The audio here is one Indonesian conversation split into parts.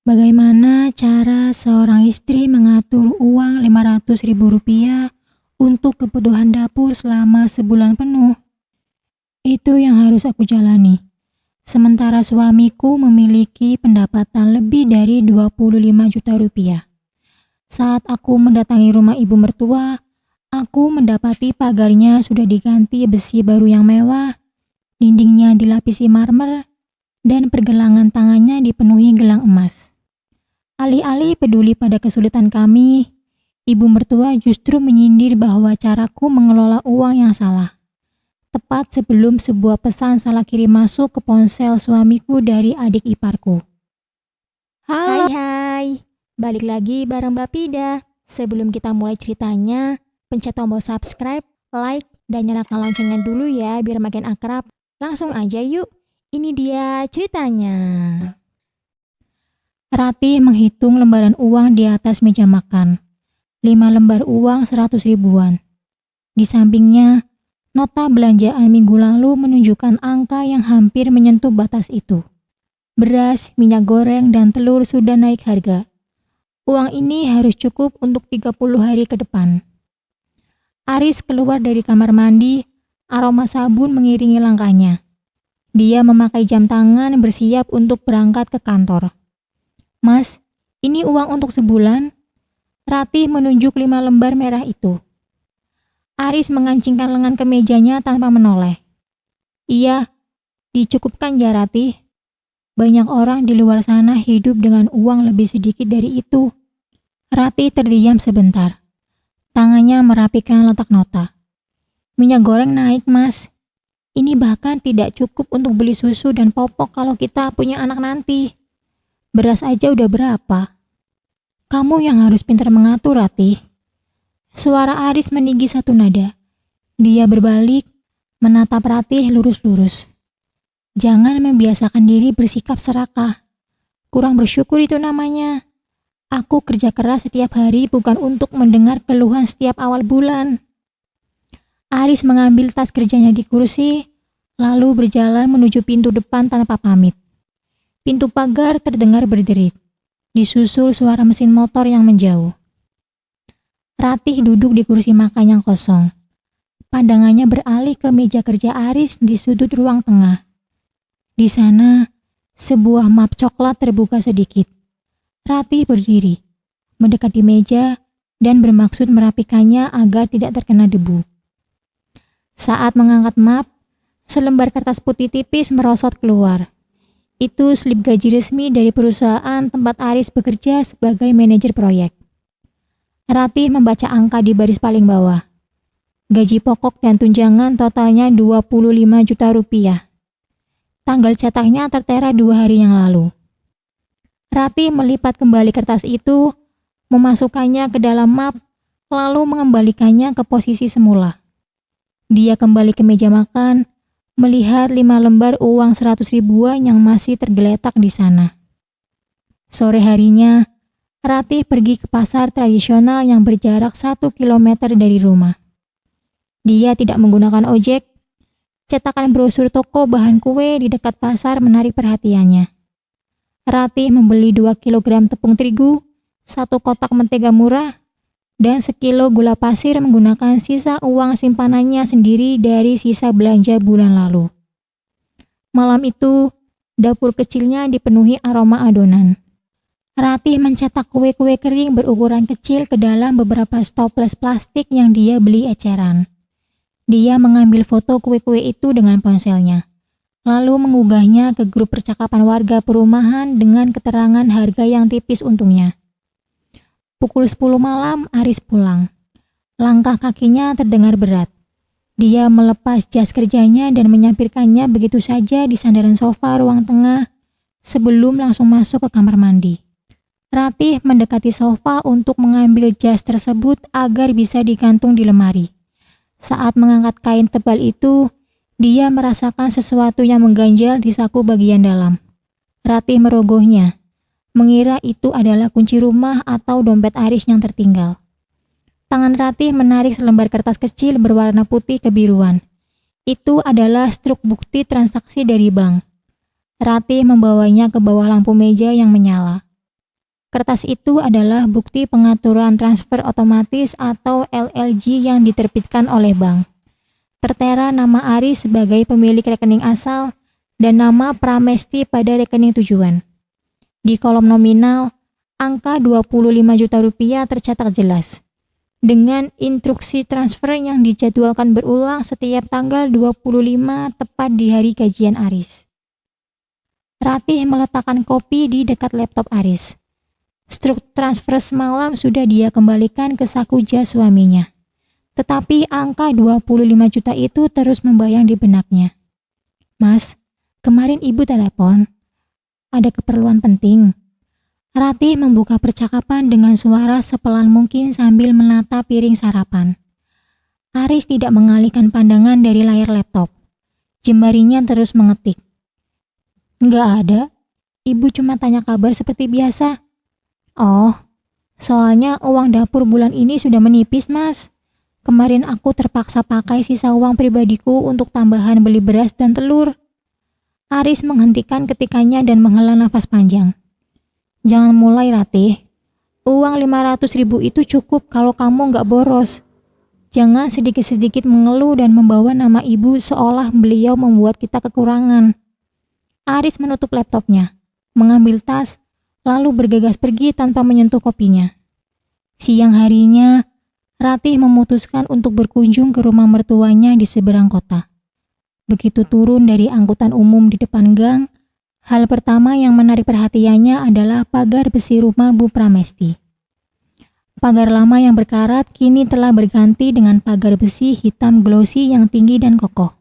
Bagaimana cara seorang istri mengatur uang Rp500.000 untuk kebutuhan dapur selama sebulan penuh? Itu yang harus aku jalani. Sementara suamiku memiliki pendapatan lebih dari Rp25 juta. Saat aku mendatangi rumah ibu mertua, aku mendapati pagarnya sudah diganti besi baru yang mewah, dindingnya dilapisi marmer, dan pergelangan tangannya dipenuhi gelang emas. Alih-alih peduli pada kesulitan kami, ibu mertua justru menyindir bahwa caraku mengelola uang yang salah. Tepat sebelum sebuah pesan salah kirim masuk ke ponsel suamiku dari adik iparku. Hai, balik lagi bareng Mbak Pida. Sebelum kita mulai ceritanya, pencet tombol subscribe, like, dan nyalakan loncengnya dulu ya biar makin akrab. Langsung aja yuk, ini dia ceritanya. Ratih menghitung lembaran uang di atas meja makan. 5 lembar uang 100 ribuan. Di sampingnya, nota belanjaan minggu lalu menunjukkan angka yang hampir menyentuh batas itu. Beras, minyak goreng, dan telur sudah naik harga. Uang ini harus cukup untuk 30 hari ke depan. Aris keluar dari kamar mandi, aroma sabun mengiringi langkahnya. Dia memakai jam tangan bersiap untuk berangkat ke kantor. Mas, ini uang untuk sebulan. Ratih menunjuk 5 lembar merah itu. Aris mengancingkan lengan kemejanya tanpa menoleh. Iya, dicukupkan ya Ratih. Banyak orang di luar sana hidup dengan uang lebih sedikit dari itu. Ratih terdiam sebentar. Tangannya merapikan letak nota. Minyak goreng naik mas. Ini bahkan tidak cukup untuk beli susu dan popok kalau kita punya anak nanti. Beras aja udah berapa? Kamu yang harus pintar mengatur, Ratih. Suara Aris meninggi satu nada. Dia berbalik, menatap Ratih lurus-lurus. Jangan membiasakan diri bersikap serakah. Kurang bersyukur itu namanya. Aku kerja keras setiap hari bukan untuk mendengar keluhan setiap awal bulan. Aris mengambil tas kerjanya di kursi, lalu berjalan menuju pintu depan tanpa pamit. Pintu pagar terdengar berderit, disusul suara mesin motor yang menjauh. Ratih duduk di kursi makan yang kosong. Pandangannya beralih ke meja kerja Aris di sudut ruang tengah. Di sana, sebuah map coklat terbuka sedikit. Ratih berdiri, mendekati meja, dan bermaksud merapikannya agar tidak terkena debu. Saat mengangkat map, selembar kertas putih tipis merosot keluar. Itu slip gaji resmi dari perusahaan tempat Aris bekerja sebagai manajer proyek. Ratih membaca angka di baris paling bawah. Gaji pokok dan tunjangan totalnya Rp25 juta. Tanggal cetaknya tertera 2 hari yang lalu. Ratih melipat kembali kertas itu, memasukkannya ke dalam map, lalu mengembalikannya ke posisi semula. Dia kembali ke meja makan, melihat 5 lembar uang 100 ribuan yang masih tergeletak di sana. Sore harinya, Ratih pergi ke pasar tradisional yang berjarak 1 kilometer dari rumah. Dia tidak menggunakan ojek. Cetakan brosur toko bahan kue di dekat pasar menarik perhatiannya. Ratih membeli 2 kilogram tepung terigu, 1 kotak mentega murah, dan sekilo gula pasir menggunakan sisa uang simpanannya sendiri dari sisa belanja bulan lalu. Malam itu, dapur kecilnya dipenuhi aroma adonan. Ratih mencetak kue-kue kering berukuran kecil ke dalam beberapa toples plastik yang dia beli eceran. Dia mengambil foto kue-kue itu dengan ponselnya, lalu mengunggahnya ke grup percakapan warga perumahan dengan keterangan harga yang tipis untungnya. Pukul 10 malam, Aris pulang. Langkah kakinya terdengar berat. Dia melepas jas kerjanya dan menyampirkannya begitu saja di sandaran sofa ruang tengah sebelum langsung masuk ke kamar mandi. Ratih mendekati sofa untuk mengambil jas tersebut agar bisa digantung di lemari. Saat mengangkat kain tebal itu, dia merasakan sesuatu yang mengganjal di saku bagian dalam. Ratih merogohnya, mengira itu adalah kunci rumah atau dompet Aris yang tertinggal. Tangan Ratih menarik selembar kertas kecil berwarna putih kebiruan. Itu adalah struk bukti transaksi dari bank. Ratih membawanya ke bawah lampu meja yang menyala. Kertas itu adalah bukti pengaturan transfer otomatis atau LLG yang diterbitkan oleh bank. Tertera nama Aris sebagai pemilik rekening asal dan nama Pramesti pada rekening tujuan. Di kolom nominal, angka 25 juta rupiah tercatat jelas, dengan instruksi transfer yang dijadwalkan berulang setiap tanggal 25 tepat di hari gajian Aris. Ratih meletakkan kopi di dekat laptop Aris. Struk transfer semalam sudah dia kembalikan ke saku jas suaminya. Tetapi angka 25 juta itu terus membayang di benaknya. Mas, kemarin ibu telepon. Ada keperluan penting. Ratih membuka percakapan dengan suara sepelan mungkin sambil menata piring sarapan. Aris tidak mengalihkan pandangan dari layar laptop. Jemarinya terus mengetik. Nggak ada. Ibu cuma tanya kabar seperti biasa. Oh, soalnya uang dapur bulan ini sudah menipis, Mas. Kemarin aku terpaksa pakai sisa uang pribadiku untuk tambahan beli beras dan telur. Aris menghentikan ketikannya dan menghela nafas panjang. Jangan mulai, Ratih. Uang 500.000 itu cukup kalau kamu nggak boros. Jangan sedikit-sedikit mengeluh dan membawa nama ibu seolah beliau membuat kita kekurangan. Aris menutup laptopnya, mengambil tas, lalu bergegas pergi tanpa menyentuh kopinya. Siang harinya, Ratih memutuskan untuk berkunjung ke rumah mertuanya di seberang kota. Begitu turun dari angkutan umum di depan gang, hal pertama yang menarik perhatiannya adalah pagar besi rumah Bu Pramesti. Pagar lama yang berkarat kini telah berganti dengan pagar besi hitam glossy yang tinggi dan kokoh.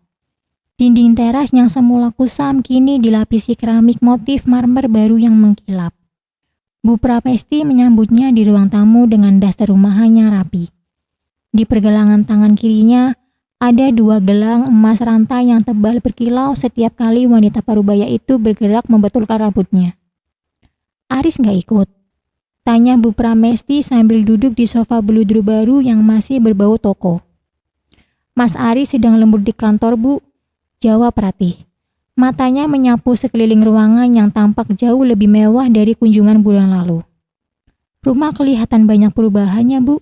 Dinding teras yang semula kusam kini dilapisi keramik motif marmer baru yang mengkilap. Bu Pramesti menyambutnya di ruang tamu dengan daster rumahan yang rapi. Di pergelangan tangan kirinya, ada 2 gelang emas rantai yang tebal berkilau setiap kali wanita parubaya itu bergerak membetulkan rambutnya. Aris nggak ikut? Tanya Bu Pramesti sambil duduk di sofa beludru baru yang masih berbau toko. Mas Aris sedang lembur di kantor, Bu. Jawab Ratih. Matanya menyapu sekeliling ruangan yang tampak jauh lebih mewah dari kunjungan bulan lalu. Rumah kelihatan banyak perubahannya, Bu.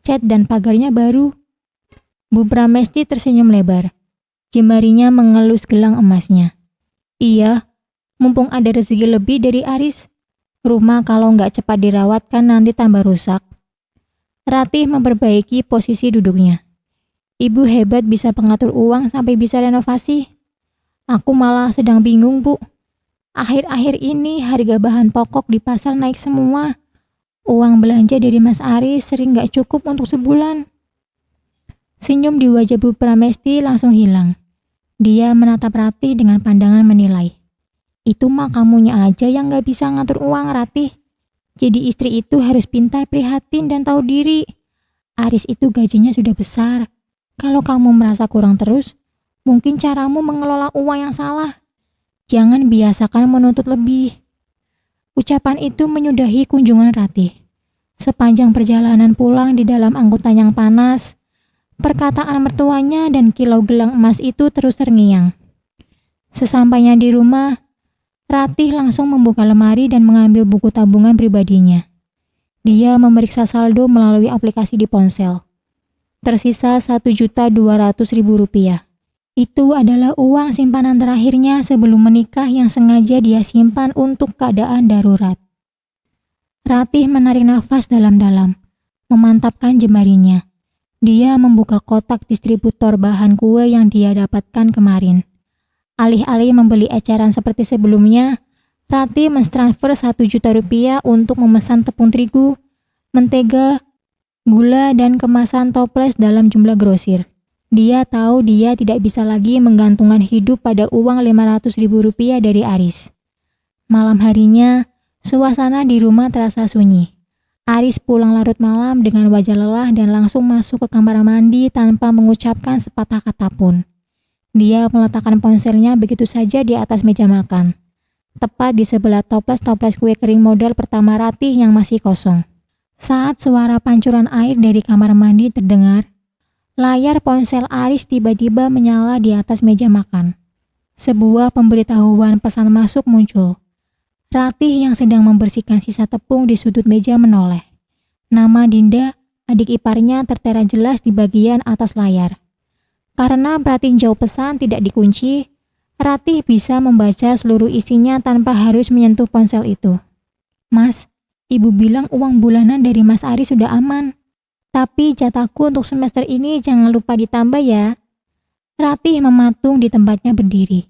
Cat dan pagarnya baru. Bu Pramesti tersenyum lebar. Jemarinya mengelus gelang emasnya. Iya, mumpung ada rezeki lebih dari Aris. Rumah kalau nggak cepat dirawat kan nanti tambah rusak. Ratih memperbaiki posisi duduknya. Ibu hebat bisa mengatur uang sampai bisa renovasi. Aku malah sedang bingung, Bu. Akhir-akhir ini harga bahan pokok di pasar naik semua. Uang belanja dari Mas Aris sering gak cukup untuk sebulan. Senyum di wajah Bu Pramesti langsung hilang. Dia menatap Ratih dengan pandangan menilai. Itu mah kamunya aja yang gak bisa ngatur uang, Ratih. Jadi istri itu harus pintar, prihatin, dan tahu diri. Aris itu gajinya sudah besar. Kalau kamu merasa kurang terus, mungkin caramu mengelola uang yang salah. Jangan biasakan menuntut lebih. Ucapan itu menyudahi kunjungan Ratih. Sepanjang perjalanan pulang di dalam angkutan yang panas, perkataan mertuanya dan kilau gelang emas itu terus terngiang. Sesampainya di rumah, Ratih langsung membuka lemari dan mengambil buku tabungan pribadinya. Dia memeriksa saldo melalui aplikasi di ponsel. Tersisa Rp1.200.000. Itu adalah uang simpanan terakhirnya sebelum menikah yang sengaja dia simpan untuk keadaan darurat. Ratih menarik nafas dalam-dalam, memantapkan jemarinya. Dia membuka kotak distributor bahan kue yang dia dapatkan kemarin. Alih-alih membeli eceran seperti sebelumnya, Ratih mentransfer Rp1.000.000 untuk memesan tepung terigu, mentega, gula, dan kemasan toples dalam jumlah grosir. Dia tahu dia tidak bisa lagi menggantungkan hidup pada uang Rp500.000 dari Aris. Malam harinya, suasana di rumah terasa sunyi. Aris pulang larut malam dengan wajah lelah dan langsung masuk ke kamar mandi tanpa mengucapkan sepatah kata pun. Dia meletakkan ponselnya begitu saja di atas meja makan, tepat di sebelah toples-toples kue kering model pertama Ratih yang masih kosong. Saat suara pancuran air dari kamar mandi terdengar, layar ponsel Aris tiba-tiba menyala di atas meja makan. Sebuah pemberitahuan pesan masuk muncul. Ratih yang sedang membersihkan sisa tepung di sudut meja menoleh. Nama Dinda, adik iparnya, tertera jelas di bagian atas layar. Karena pratinjau pesan tidak dikunci, Ratih bisa membaca seluruh isinya tanpa harus menyentuh ponsel itu. "Mas, Ibu bilang uang bulanan dari Mas Aris sudah aman. Tapi jatahku untuk semester ini jangan lupa ditambah ya." Ratih mematung di tempatnya berdiri,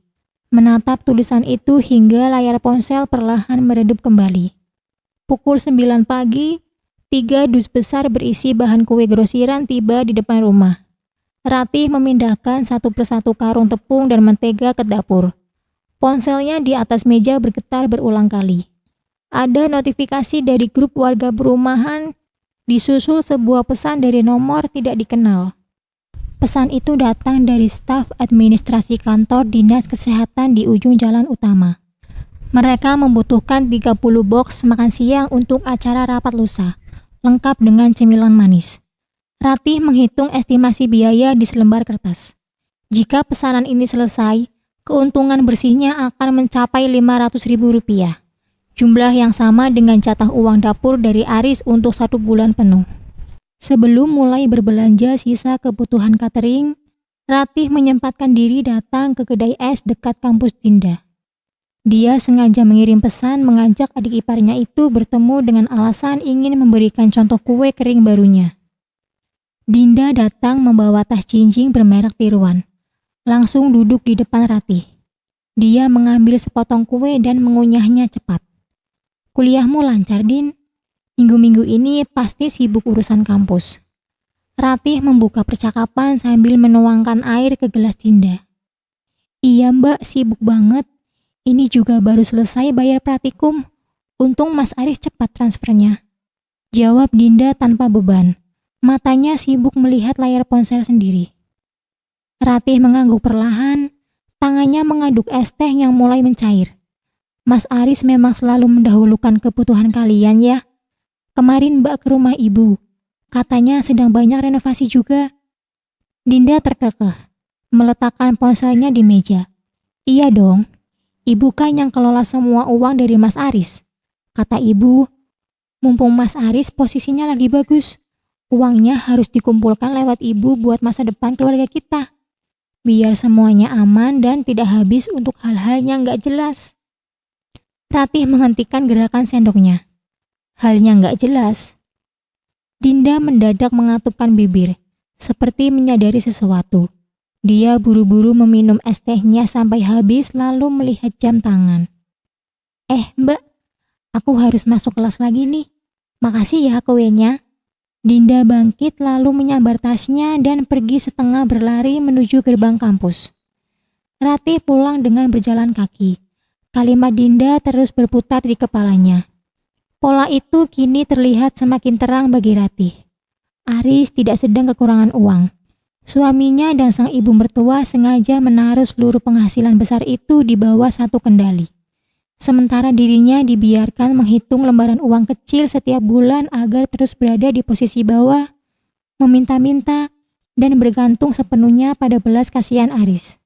menatap tulisan itu hingga layar ponsel perlahan meredup kembali. Pukul 9 pagi, 3 dus besar berisi bahan kue grosiran tiba di depan rumah. Ratih memindahkan satu persatu karung tepung dan mentega ke dapur. Ponselnya di atas meja bergetar berulang kali. Ada notifikasi dari grup warga perumahan, disusul sebuah pesan dari nomor tidak dikenal. Pesan itu datang dari staf administrasi kantor Dinas Kesehatan di ujung jalan utama. Mereka membutuhkan 30 box makan siang untuk acara rapat lusa, lengkap dengan cemilan manis. Ratih menghitung estimasi biaya di selembar kertas. Jika pesanan ini selesai, keuntungan bersihnya akan mencapai Rp500.000. Jumlah yang sama dengan jatah uang dapur dari Aris untuk 1 bulan penuh. Sebelum mulai berbelanja sisa kebutuhan catering, Ratih menyempatkan diri datang ke kedai es dekat kampus Dinda. Dia sengaja mengirim pesan mengajak adik iparnya itu bertemu dengan alasan ingin memberikan contoh kue kering barunya. Dinda datang membawa tas jinjing bermerek tiruan. Langsung duduk di depan Ratih. Dia mengambil sepotong kue dan mengunyahnya cepat. "Kuliahmu lancar, Din? Minggu-minggu ini pasti sibuk urusan kampus." Ratih membuka percakapan sambil menuangkan air ke gelas Dinda. "Iya Mbak, sibuk banget. Ini juga baru selesai bayar praktikum. Untung Mas Aris cepat transfernya," jawab Dinda tanpa beban. Matanya sibuk melihat layar ponsel sendiri. Ratih mengangguk perlahan, tangannya mengaduk es teh yang mulai mencair. "Mas Aris memang selalu mendahulukan kebutuhan kalian ya. Kemarin Mbak ke rumah Ibu. Katanya sedang banyak renovasi juga." Dinda terkekeh, meletakkan ponselnya di meja. "Iya dong. Ibu kan yang kelola semua uang dari Mas Aris. Kata Ibu, mumpung Mas Aris posisinya lagi bagus, uangnya harus dikumpulkan lewat Ibu buat masa depan keluarga kita. Biar semuanya aman dan tidak habis untuk hal-hal yang gak jelas." Ratih menghentikan gerakan sendoknya. "Halnya nggak jelas." Dinda mendadak mengatupkan bibir, seperti menyadari sesuatu. Dia buru-buru meminum es tehnya sampai habis lalu melihat jam tangan. Mbak, aku harus masuk kelas lagi nih. Makasih ya kuenya." Dinda bangkit lalu menyambar tasnya dan pergi setengah berlari menuju gerbang kampus. Ratih pulang dengan berjalan kaki. Kalimat Dinda terus berputar di kepalanya. Pola itu kini terlihat semakin terang bagi Ratih. Aris tidak sedang kekurangan uang. Suaminya dan sang ibu mertua sengaja menaruh seluruh penghasilan besar itu di bawah satu kendali. Sementara dirinya dibiarkan menghitung lembaran uang kecil setiap bulan agar terus berada di posisi bawah, meminta-minta, dan bergantung sepenuhnya pada belas kasihan Aris.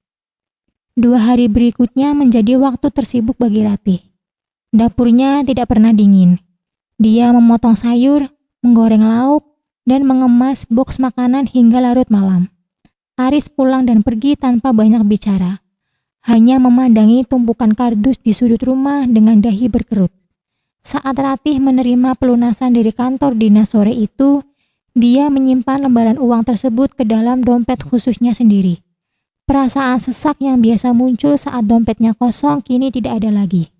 2 hari berikutnya menjadi waktu tersibuk bagi Ratih. Dapurnya tidak pernah dingin. Dia memotong sayur, menggoreng lauk, dan mengemas boks makanan hingga larut malam. Aris pulang dan pergi tanpa banyak bicara. Hanya memandangi tumpukan kardus di sudut rumah dengan dahi berkerut. Saat Ratih menerima pelunasan dari kantor dinas sore itu, dia menyimpan lembaran uang tersebut ke dalam dompet khususnya sendiri. Perasaan sesak yang biasa muncul saat dompetnya kosong kini tidak ada lagi.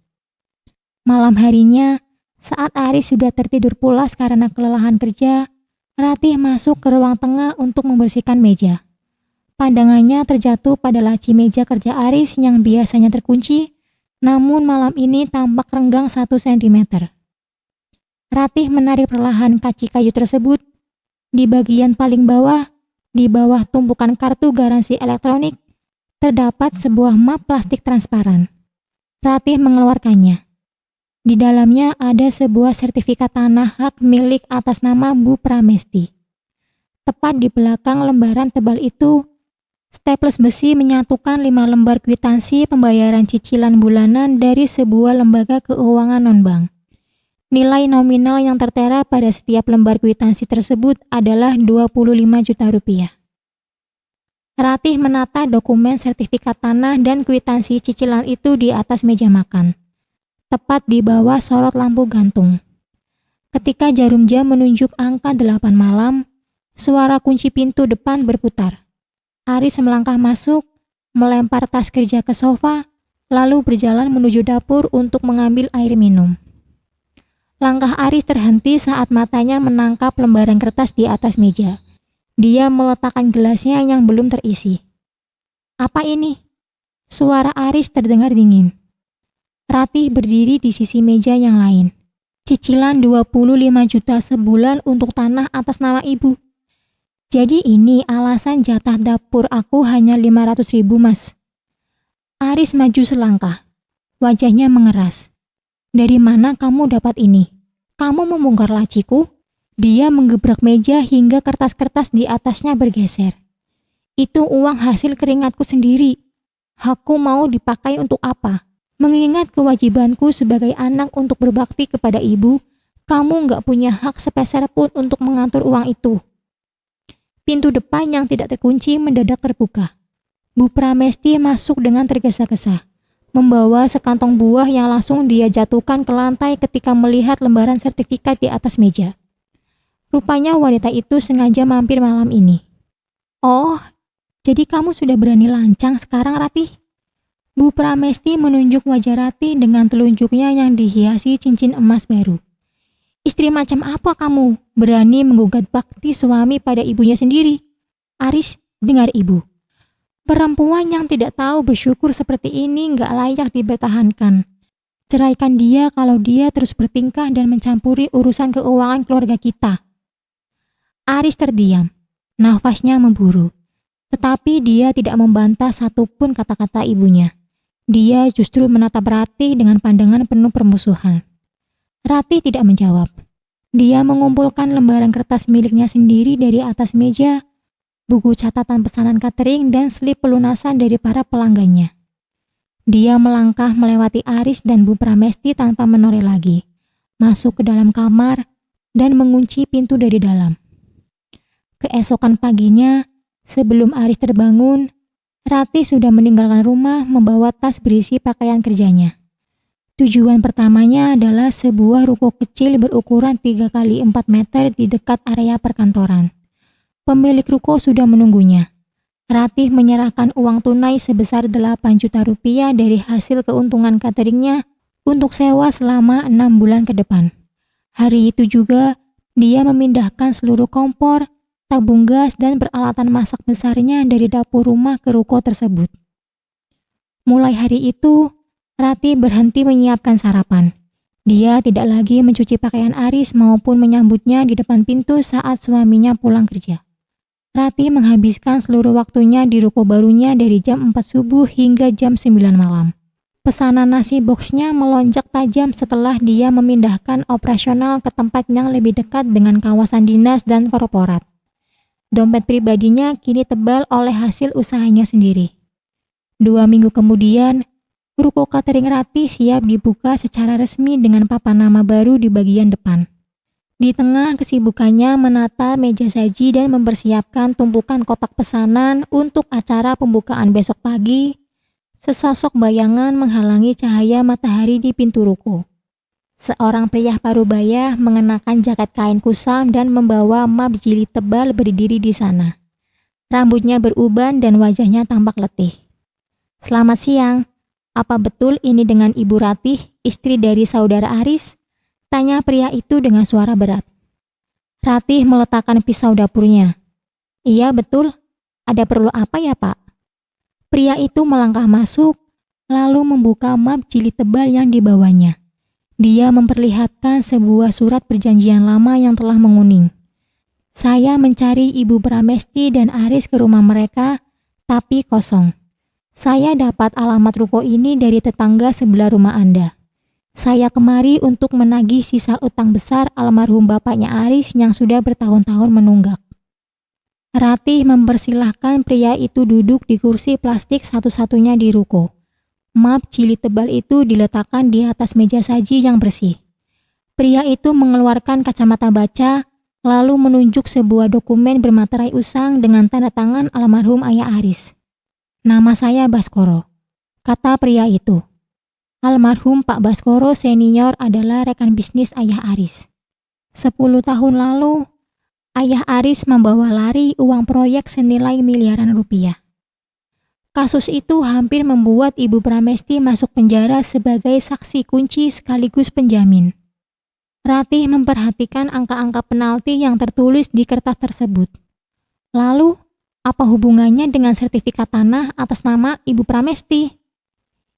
Malam harinya, saat Aris sudah tertidur pulas karena kelelahan kerja, Ratih masuk ke ruang tengah untuk membersihkan meja. Pandangannya terjatuh pada laci meja kerja Aris yang biasanya terkunci, namun malam ini tampak renggang 1 sentimeter. Ratih menarik perlahan kaci kayu tersebut. Di bagian paling bawah, di bawah tumpukan kartu garansi elektronik, terdapat sebuah map plastik transparan. Ratih mengeluarkannya. Di dalamnya ada sebuah sertifikat tanah hak milik atas nama Bu Pramesti. Tepat di belakang lembaran tebal itu, Staples besi menyatukan 5 lembar kwitansi pembayaran cicilan bulanan dari sebuah lembaga keuangan non-bank. Nilai nominal yang tertera pada setiap lembar kwitansi tersebut adalah 25 juta rupiah. Ratih menata dokumen sertifikat tanah dan kwitansi cicilan itu di atas meja makan, tepat di bawah sorot lampu gantung. Ketika jarum jam menunjuk angka 8 malam, suara kunci pintu depan berputar. Aris melangkah masuk, melempar tas kerja ke sofa, lalu berjalan menuju dapur untuk mengambil air minum. Langkah Aris terhenti saat matanya menangkap lembaran kertas di atas meja. Dia meletakkan gelasnya yang belum terisi. "Apa ini?" Suara Aris terdengar dingin. Ratih berdiri di sisi meja yang lain. "Cicilan 25 juta sebulan untuk tanah atas nama ibu. Jadi ini alasan jatah dapur aku hanya 500.000, Mas." Aris maju selangkah. Wajahnya mengeras. "Dari mana kamu dapat ini? Kamu membongkar laciku?" Dia menggebrak meja hingga kertas-kertas di atasnya bergeser. "Itu uang hasil keringatku sendiri. Hakku mau dipakai untuk apa? Mengingat kewajibanku sebagai anak untuk berbakti kepada ibu, kamu nggak punya hak sepeser pun untuk mengatur uang itu." Pintu depan yang tidak terkunci mendadak terbuka. Bu Pramesti masuk dengan tergesa-gesa, membawa sekantong buah yang langsung dia jatuhkan ke lantai ketika melihat lembaran sertifikat di atas meja. Rupanya wanita itu sengaja mampir malam ini. "Oh, jadi kamu sudah berani lancang sekarang, Ratih?" Bu Pramesti menunjuk wajah Ratih dengan telunjuknya yang dihiasi cincin emas baru. "Istri macam apa kamu berani menggugat bakti suami pada ibunya sendiri?" "Aris, dengar ibu. Perempuan yang tidak tahu bersyukur seperti ini nggak layak dipertahankan. Ceraikan dia kalau dia terus bertingkah dan mencampuri urusan keuangan keluarga kita." Aris terdiam, nafasnya memburu. Tetapi dia tidak membantah satupun kata-kata ibunya. Dia justru menatap Ratih dengan pandangan penuh permusuhan. Ratih tidak menjawab. Dia mengumpulkan lembaran kertas miliknya sendiri dari atas meja, buku catatan pesanan catering dan slip pelunasan dari para pelanggannya. Dia melangkah melewati Aris dan Bu Pramesti tanpa menoleh lagi, masuk ke dalam kamar dan mengunci pintu dari dalam. Keesokan paginya, sebelum Aris terbangun, Ratih sudah meninggalkan rumah membawa tas berisi pakaian kerjanya. Tujuan pertamanya adalah sebuah ruko kecil berukuran 3x4 meter di dekat area perkantoran. Pemilik ruko sudah menunggunya. Ratih menyerahkan uang tunai sebesar 8 juta rupiah dari hasil keuntungan cateringnya untuk sewa selama 6 bulan ke depan. Hari itu juga, dia memindahkan seluruh kompor, tabung gas, dan peralatan masak besarnya dari dapur rumah ke ruko tersebut. Mulai hari itu, Ratih berhenti menyiapkan sarapan. Dia tidak lagi mencuci pakaian Aris maupun menyambutnya di depan pintu saat suaminya pulang kerja. Ratih menghabiskan seluruh waktunya di ruko barunya dari jam 4 subuh hingga jam 9 malam. Pesanan nasi boxnya melonjak tajam setelah dia memindahkan operasional ke tempat yang lebih dekat dengan kawasan dinas dan korporat. Dompet pribadinya kini tebal oleh hasil usahanya sendiri. 2 minggu kemudian, ruko catering Ratih siap dibuka secara resmi dengan papan nama baru di bagian depan. Di tengah kesibukannya menata meja saji dan mempersiapkan tumpukan kotak pesanan untuk acara pembukaan besok pagi, sesosok bayangan menghalangi cahaya matahari di pintu ruko. Seorang pria parubaya mengenakan jaket kain kusam dan membawa map jilid tebal berdiri di sana. Rambutnya beruban dan wajahnya tampak letih. "Selamat siang. Apa betul ini dengan Ibu Ratih, istri dari saudara Aris?" tanya pria itu dengan suara berat. Ratih meletakkan pisau dapurnya. "Iya betul. Ada perlu apa ya, Pak?" Pria itu melangkah masuk, lalu membuka map jilid tebal yang dibawanya. Dia memperlihatkan sebuah surat perjanjian lama yang telah menguning. "Saya mencari Ibu Pramesti dan Aris ke rumah mereka, tapi kosong. Saya dapat alamat ruko ini dari tetangga sebelah rumah Anda. Saya kemari untuk menagih sisa utang besar almarhum bapaknya Aris yang sudah bertahun-tahun menunggak." Ratih mempersilahkan pria itu duduk di kursi plastik satu-satunya di ruko. Map jilid tebal itu diletakkan di atas meja saji yang bersih. Pria itu mengeluarkan kacamata baca, lalu menunjuk sebuah dokumen bermaterai usang dengan tanda tangan almarhum ayah Aris. "Nama saya Baskoro," kata pria itu. Almarhum Pak Baskoro senior adalah rekan bisnis ayah Aris. 10 tahun lalu, ayah Aris membawa lari uang proyek senilai miliaran rupiah. Kasus itu hampir membuat Ibu Pramesti masuk penjara sebagai saksi kunci sekaligus penjamin. Ratih memperhatikan angka-angka penalti yang tertulis di kertas tersebut. Lalu, apa hubungannya dengan sertifikat tanah atas nama Ibu Pramesti?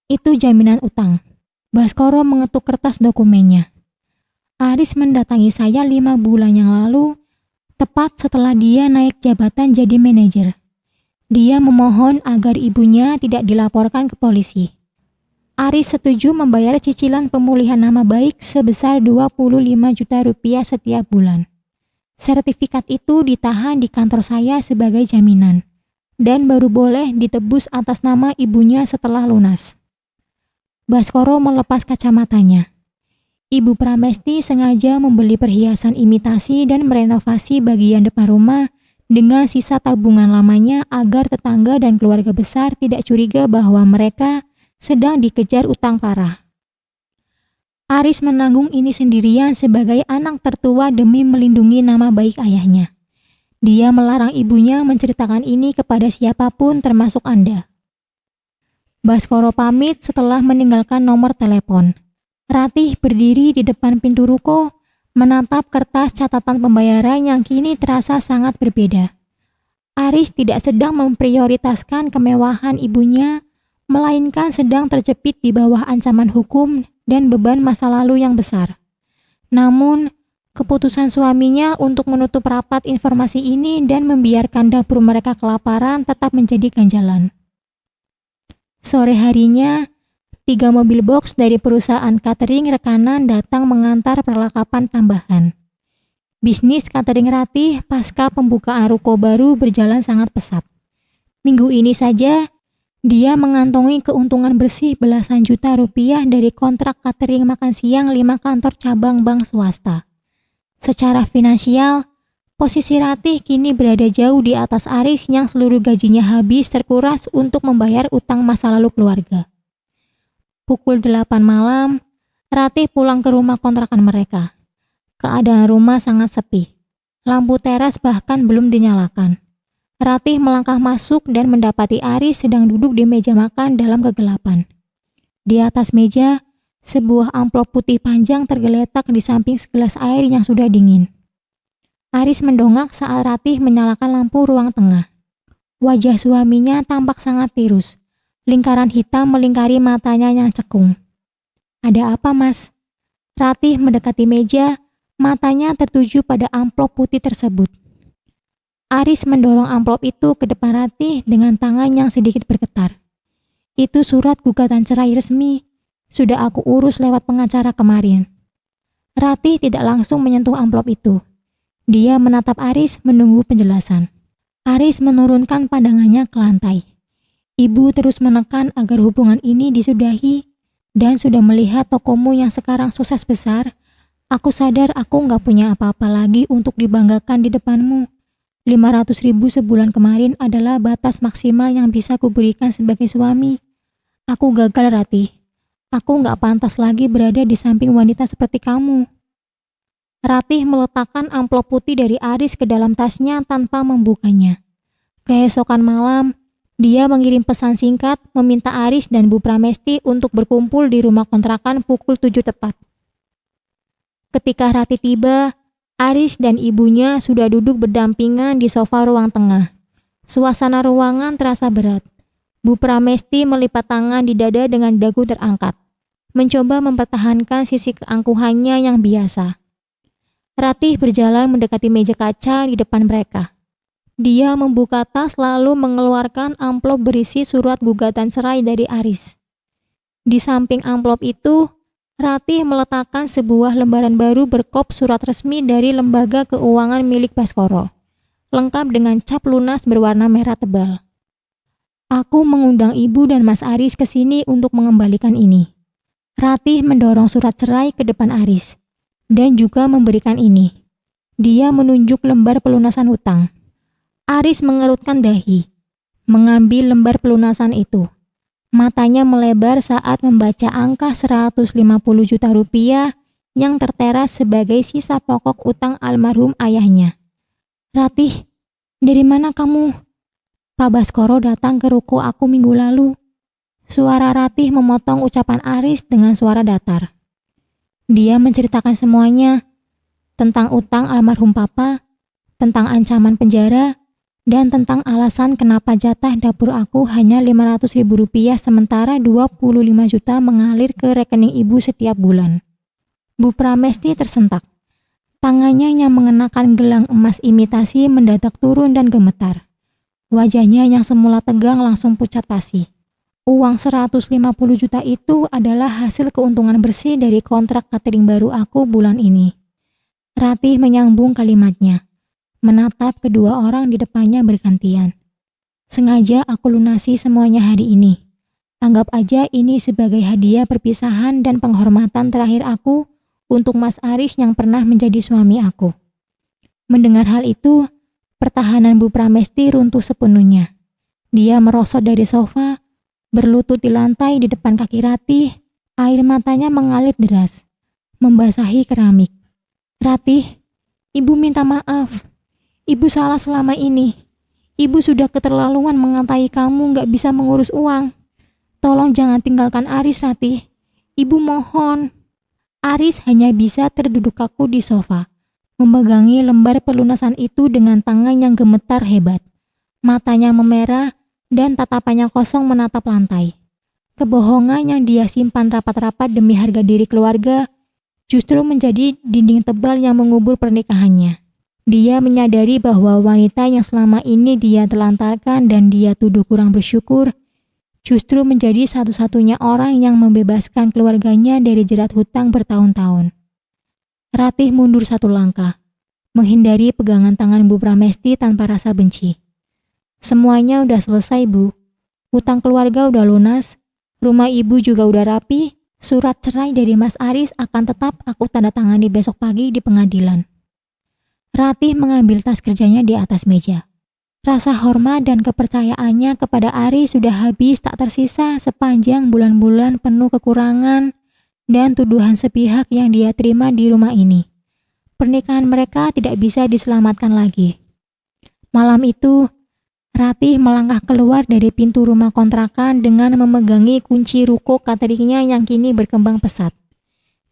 Itu jaminan utang. Baskoro mengetuk kertas dokumennya. Aris mendatangi saya 5 bulan yang lalu, tepat setelah dia naik jabatan jadi manajer. Dia memohon agar ibunya tidak dilaporkan ke polisi. Aris setuju membayar cicilan pemulihan nama baik sebesar 25 juta rupiah setiap bulan. Sertifikat itu ditahan di kantor saya sebagai jaminan, dan baru boleh ditebus atas nama ibunya setelah lunas. Baskoro melepas kacamatanya. Ibu Pramesti sengaja membeli perhiasan imitasi dan merenovasi bagian depan rumah dengan sisa tabungan lamanya agar tetangga dan keluarga besar tidak curiga bahwa mereka sedang dikejar utang parah. Aris menanggung ini sendirian sebagai anak tertua demi melindungi nama baik ayahnya. Dia melarang ibunya menceritakan ini kepada siapapun termasuk Anda. Baskoro pamit setelah meninggalkan nomor telepon. Ratih berdiri di depan pintu ruko, menatap kertas catatan pembayaran yang kini terasa sangat berbeda. Aris tidak sedang memprioritaskan kemewahan ibunya, melainkan sedang terjepit di bawah ancaman hukum dan beban masa lalu yang besar. Namun, keputusan suaminya untuk menutup rapat informasi ini dan membiarkan dapur mereka kelaparan tetap menjadi ganjalan. Sore harinya, 3 mobil box dari perusahaan catering rekanan datang mengantar perlengkapan tambahan. Bisnis catering Ratih pasca pembukaan ruko baru berjalan sangat pesat. Minggu ini saja, dia mengantongi keuntungan bersih belasan juta rupiah dari kontrak catering makan siang 5 kantor cabang bank swasta. Secara finansial, posisi Ratih kini berada jauh di atas Aris yang seluruh gajinya habis terkuras untuk membayar utang masa lalu keluarga. Pukul 8 malam, Ratih pulang ke rumah kontrakan mereka. Keadaan rumah sangat sepi. Lampu teras bahkan belum dinyalakan. Ratih melangkah masuk dan mendapati Aris sedang duduk di meja makan dalam kegelapan. Di atas meja, sebuah amplop putih panjang tergeletak di samping segelas air yang sudah dingin. Aris mendongak saat Ratih menyalakan lampu ruang tengah. Wajah suaminya tampak sangat tirus. Lingkaran hitam melingkari matanya yang cekung. "Ada apa, Mas?" Ratih mendekati meja, matanya tertuju pada amplop putih tersebut. Aris mendorong amplop itu ke depan Ratih dengan tangan yang sedikit bergetar. "Itu surat gugatan cerai resmi. Sudah aku urus lewat pengacara kemarin." Ratih tidak langsung menyentuh amplop itu. Dia menatap Aris menunggu penjelasan. Aris menurunkan pandangannya ke lantai. Ibu terus menekan agar hubungan ini disudahi, dan sudah melihat tokomu yang sekarang sukses besar, aku sadar aku nggak punya apa-apa lagi untuk dibanggakan di depanmu. 500.000 sebulan kemarin adalah batas maksimal yang bisa kuberikan sebagai suami. Aku gagal, Ratih. Aku nggak pantas lagi berada di samping wanita seperti kamu. Ratih meletakkan amplop putih dari Aris ke dalam tasnya tanpa membukanya. Keesokan malam, dia mengirim pesan singkat meminta Aris dan Bu Pramesti untuk berkumpul di rumah kontrakan pukul 7 tepat. Ketika Ratih tiba, Aris dan ibunya sudah duduk berdampingan di sofa ruang tengah. Suasana ruangan terasa berat. Bu Pramesti melipat tangan di dada dengan dagu terangkat, mencoba mempertahankan sisi keangkuhannya yang biasa. Ratih berjalan mendekati meja kaca di depan mereka. Dia membuka tas lalu mengeluarkan amplop berisi surat gugatan cerai dari Aris. Di samping amplop itu, Ratih meletakkan sebuah lembaran baru berkop surat resmi dari lembaga keuangan milik Baskoro. lengkap dengan cap lunas berwarna merah tebal. Aku mengundang Ibu dan Mas Aris ke sini untuk mengembalikan ini. Ratih mendorong surat cerai ke depan Aris dan juga memberikan ini. Dia menunjuk lembar pelunasan hutang. Aris mengerutkan dahi, mengambil lembar pelunasan itu. Matanya melebar saat membaca angka 150 juta rupiah yang tertera sebagai sisa pokok utang almarhum ayahnya. Ratih, dari mana kamu? Pak Baskoro datang ke ruko aku minggu lalu. Suara Ratih memotong ucapan Aris dengan suara datar. Dia menceritakan semuanya, tentang utang almarhum papa, tentang ancaman penjara, dan tentang alasan kenapa jatah dapur aku hanya 500.000 rupiah sementara 25 juta mengalir ke rekening ibu setiap bulan. Bu Pramesti tersentak. Tangannya yang mengenakan gelang emas imitasi mendadak turun dan gemetar. Wajahnya yang semula tegang langsung pucat pasi. Uang 150 juta itu adalah hasil keuntungan bersih dari kontrak catering baru aku bulan ini. Ratih menyambung kalimatnya, menatap kedua orang di depannya bergantian. Sengaja aku lunasi semuanya hari ini. Anggap aja ini sebagai hadiah perpisahan dan penghormatan terakhir aku untuk Mas Aris yang pernah menjadi suami aku. Mendengar hal itu, pertahanan Bu Pramesti runtuh sepenuhnya. Dia merosot dari sofa, berlutut di lantai di depan kaki Ratih, air matanya mengalir deras, membasahi keramik. Ratih, Ibu minta maaf. Ibu salah selama ini. Ibu sudah keterlaluan mengatai kamu gak bisa mengurus uang. Tolong jangan tinggalkan Aris, Ratih. Ibu mohon. Aris hanya bisa terduduk kaku di sofa, memegangi lembar pelunasan itu dengan tangan yang gemetar hebat. Matanya memerah dan tatapannya kosong menatap lantai. Kebohongan yang dia simpan rapat-rapat demi harga diri keluarga justru menjadi dinding tebal yang mengubur pernikahannya. Dia menyadari bahwa wanita yang selama ini dia telantarkan dan dia tuduh kurang bersyukur, justru menjadi satu-satunya orang yang membebaskan keluarganya dari jerat hutang bertahun-tahun. Ratih mundur satu langkah, menghindari pegangan tangan Bu Pramesti tanpa rasa benci. Semuanya udah selesai, Bu. Hutang keluarga udah lunas, rumah ibu juga udah rapi, surat cerai dari Mas Aris akan tetap aku tanda tangani besok pagi di pengadilan. Ratih mengambil tas kerjanya di atas meja. Rasa hormat dan kepercayaannya kepada Aris sudah habis tak tersisa sepanjang bulan-bulan penuh kekurangan dan tuduhan sepihak yang dia terima di rumah ini. Pernikahan mereka tidak bisa diselamatkan lagi. Malam itu, Ratih melangkah keluar dari pintu rumah kontrakan dengan memegangi kunci ruko cateringnya yang kini berkembang pesat.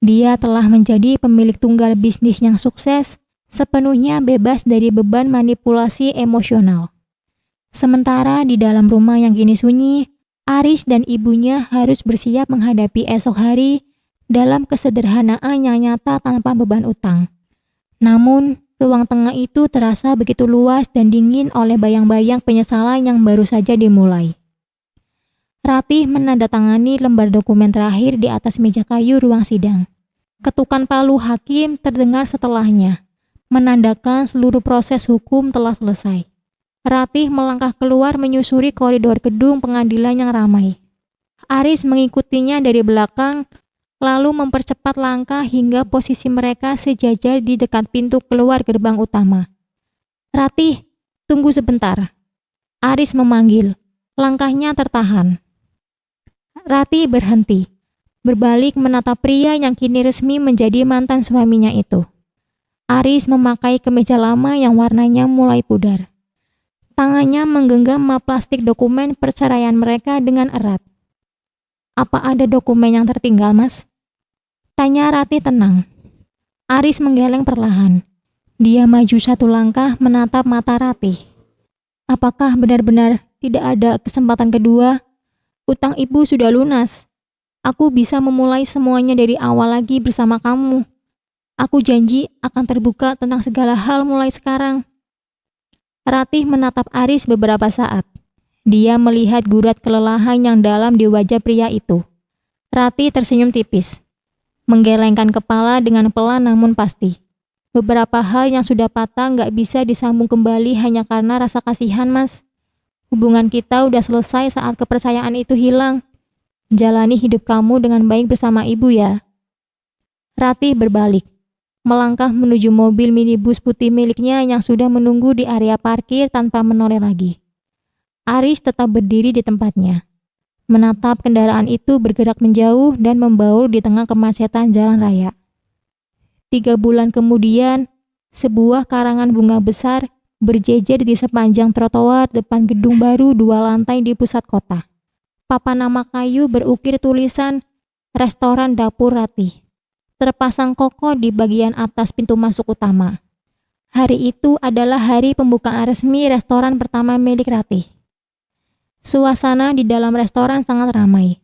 Dia telah menjadi pemilik tunggal bisnis yang sukses, sepenuhnya bebas dari beban manipulasi emosional. Sementara di dalam rumah yang kini sunyi, Aris dan ibunya harus bersiap menghadapi esok hari dalam kesederhanaan yang nyata tanpa beban utang. Namun, ruang tengah itu terasa begitu luas dan dingin oleh bayang-bayang penyesalan yang baru saja dimulai. Ratih menandatangani lembar dokumen terakhir di atas meja kayu ruang sidang. Ketukan palu hakim terdengar setelahnya, menandakan seluruh proses hukum telah selesai. Ratih melangkah keluar menyusuri koridor gedung pengadilan yang ramai. Aris mengikutinya dari belakang, lalu mempercepat langkah hingga posisi mereka sejajar di dekat pintu keluar gerbang utama. Ratih, tunggu sebentar. Aris memanggil, langkahnya tertahan. Ratih berhenti, berbalik menatap pria yang kini resmi menjadi mantan suaminya itu. Aris memakai kemeja lama yang warnanya mulai pudar. Tangannya menggenggam map plastik dokumen perceraian mereka dengan erat. Apa ada dokumen yang tertinggal, Mas? Tanya Ratih tenang. Aris menggeleng perlahan. Dia maju satu langkah menatap mata Ratih. Apakah benar-benar tidak ada kesempatan kedua? Utang ibu sudah lunas. Aku bisa memulai semuanya dari awal lagi bersama kamu. Aku janji akan terbuka tentang segala hal mulai sekarang. Ratih menatap Aris beberapa saat. Dia melihat gurat kelelahan yang dalam di wajah pria itu. Ratih tersenyum tipis, menggelengkan kepala dengan pelan namun pasti. Beberapa hal yang sudah patah nggak bisa disambung kembali hanya karena rasa kasihan, Mas. Hubungan kita udah selesai saat kepercayaan itu hilang. Jalani hidup kamu dengan baik bersama ibu ya. Ratih berbalik, melangkah menuju mobil minibus putih miliknya yang sudah menunggu di area parkir tanpa menoleh lagi. Aris tetap berdiri di tempatnya, menatap kendaraan itu bergerak menjauh dan membaur di tengah kemacetan jalan raya. 3 bulan kemudian, sebuah karangan bunga besar berjejer di sepanjang trotoar depan gedung baru 2 lantai di pusat kota. Papan nama kayu berukir tulisan Restoran Dapur Ratih terpasang kokoh di bagian atas pintu masuk utama. Hari itu adalah hari pembukaan resmi restoran pertama milik Ratih. Suasana di dalam restoran sangat ramai.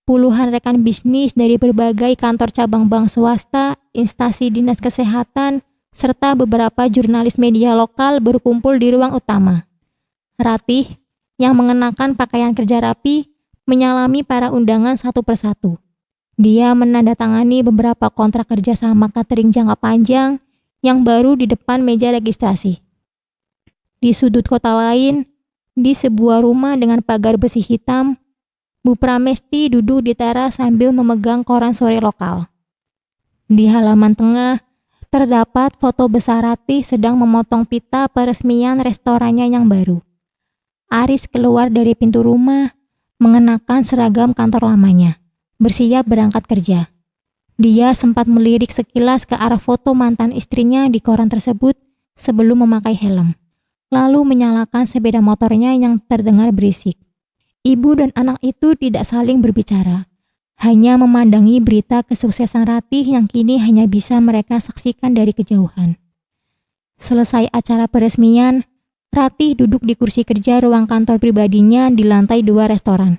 Puluhan rekan bisnis dari berbagai kantor cabang bank swasta, instansi dinas kesehatan, serta beberapa jurnalis media lokal berkumpul di ruang utama. Ratih, yang mengenakan pakaian kerja rapi, menyalami para undangan satu persatu. Dia menandatangani beberapa kontrak kerja sama catering jangka panjang yang baru di depan meja registrasi. Di sudut kota lain, di sebuah rumah dengan pagar besi hitam, Bu Pramesti duduk di teras sambil memegang koran sore lokal. Di halaman tengah, terdapat foto besar Ratih sedang memotong pita peresmian restorannya yang baru. Aris keluar dari pintu rumah, mengenakan seragam kantor lamanya, bersiap berangkat kerja. Dia sempat melirik sekilas ke arah foto mantan istrinya di koran tersebut sebelum memakai helm, lalu menyalakan sepeda motornya yang terdengar berisik. Ibu dan anak itu tidak saling berbicara, hanya memandangi berita kesuksesan Ratih yang kini hanya bisa mereka saksikan dari kejauhan. Selesai acara peresmian, Ratih duduk di kursi kerja ruang kantor pribadinya di lantai 2 restoran.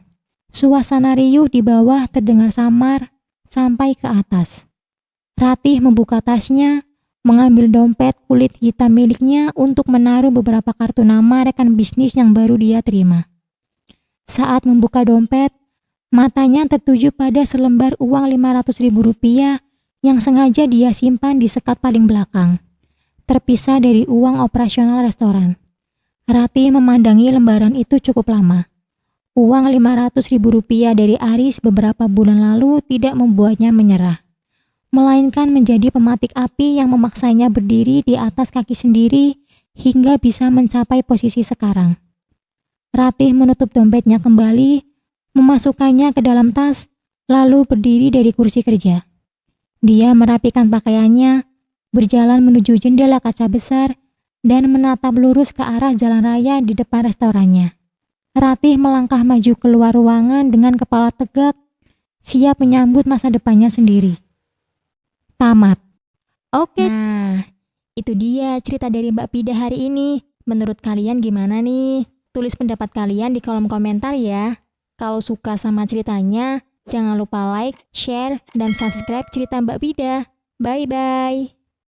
Suasana riuh di bawah terdengar samar sampai ke atas. Ratih membuka tasnya, mengambil dompet kulit hitam miliknya untuk menaruh beberapa kartu nama rekan bisnis yang baru dia terima. Saat membuka dompet, matanya tertuju pada selembar uang Rp500.000 yang sengaja dia simpan di sekat paling belakang, terpisah dari uang operasional restoran. Ratih memandangi lembaran itu cukup lama. Uang Rp500.000 dari Aris beberapa bulan lalu tidak membuatnya menyerah, melainkan menjadi pematik api yang memaksanya berdiri di atas kaki sendiri hingga bisa mencapai posisi sekarang. Ratih menutup dompetnya kembali, memasukkannya ke dalam tas, lalu berdiri dari kursi kerja. Dia merapikan pakaiannya, berjalan menuju jendela kaca besar, dan menatap lurus ke arah jalan raya di depan restorannya. Ratih melangkah maju keluar ruangan dengan kepala tegak, siap menyambut masa depannya sendiri. Tamat. Oke. Nah, itu dia cerita dari Mbak Pida hari ini. Menurut kalian gimana nih? Tulis pendapat kalian di kolom komentar ya. Kalau suka sama ceritanya, jangan lupa like, share, dan subscribe cerita Mbak Pida. Bye-bye.